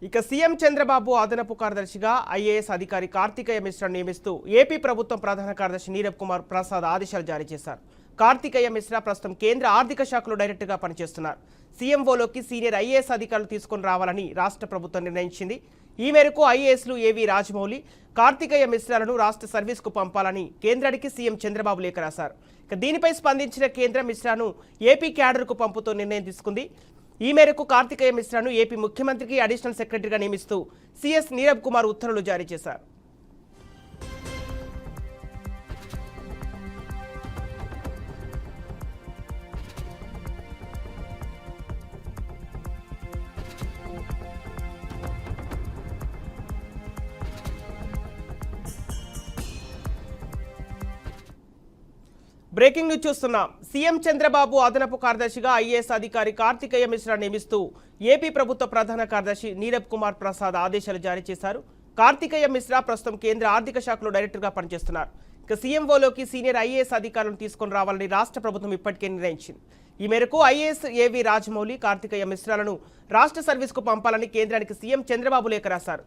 ఇక సీఎం చంద్రబాబు అదనపు కార్యదర్శిగా ఐఏఎస్ అధికారి కార్తికేయ మిశ్రా నియమిస్తూ ఏపీ ప్రభుత్వం ప్రధాన కార్యదర్శి నీరబ్ కుమార్ ప్రసాద్ ఆదేశాలు జారీ చేశారు. కార్తికేయ మిశ్రా ప్రస్తుతం కేంద్ర ఆర్థిక శాఖలో డైరెక్టర్గా పనిచేస్తున్నారు. సీఎంఓలోకి సీనియర్ ఐఏఎస్ అధికారులు తీసుకుని రావాలని రాష్ట్ర ప్రభుత్వం నిర్ణయించింది. ఈ మేరకు ఐఏఎస్లు ఏవి రాజమౌళి, కార్తికేయ మిశ్రాలను రాష్ట్ర సర్వీస్కు పంపాలని కేంద్రానికి సీఎం చంద్రబాబు లేఖ రాశారు. ఇక దీనిపై స్పందించిన కేంద్రం మిశ్రాను ఏపీ క్యాడర్కు పంపుతూ నిర్ణయం తీసుకుంది. ఈ మేరకు కార్తికేయ మిశ్రాను ఏపీ ముఖ్యమంత్రికి అడిషనల్ సెక్రటరీగా నియమిస్తూ సీఎస్ నీరబ్ కుమార్ ఉత్తర్వులు జారీ చేశారు. బ్రేకింగ్ న్యూస్ చూస్తున్నాం. సీఎం చంద్రబాబు అదనపు కార్యదర్శిగా ఐఏఎస్ అధికారి కార్తికేయ మిశ్రా నియమిస్తూ ఏపీ ప్రభుత్వ ప్రధాన కార్యదర్శి నీరబ్ కుమార్ ప్రసాద్ ఆదేశాలు జారీ చేశారు. కార్తికేయ మిశ్రా ప్రస్తుతం కేంద్ర ఆర్థిక శాఖలో డైరెక్టర్గా పనిచేస్తున్నారు. ఇక సీఎంఓలోకి సీనియర్ ఐఏఎస్ అధికారులను తీసుకుని రావాలని రాష్ట్ర ప్రభుత్వం ఇప్పటికే నిర్ణయించింది. ఈ మేరకు ఐఏఎస్ ఏవి రాజమౌళి, కార్తికేయ మిశ్రాలను రాష్ట్ర సర్వీస్కు పంపాలని కేంద్రానికి సీఎం చంద్రబాబు లేఖ రాశారు.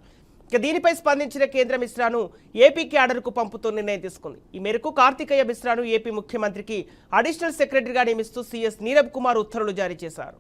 ఇక దీనిపై స్పందించిన కేంద్ర మిశ్రాను ఏపీ క్యాడర్కు పంపుతూ నిర్ణయం తీసుకుంది. ఈ మేరకు కార్తికేయ మిశ్రాను ఏపీ ముఖ్యమంత్రికి అడిషనల్ సెక్రటరీగా నియమిస్తూ సీఎస్ నీరబ్ కుమార్ ఉత్తర్వులు జారీ చేశారు.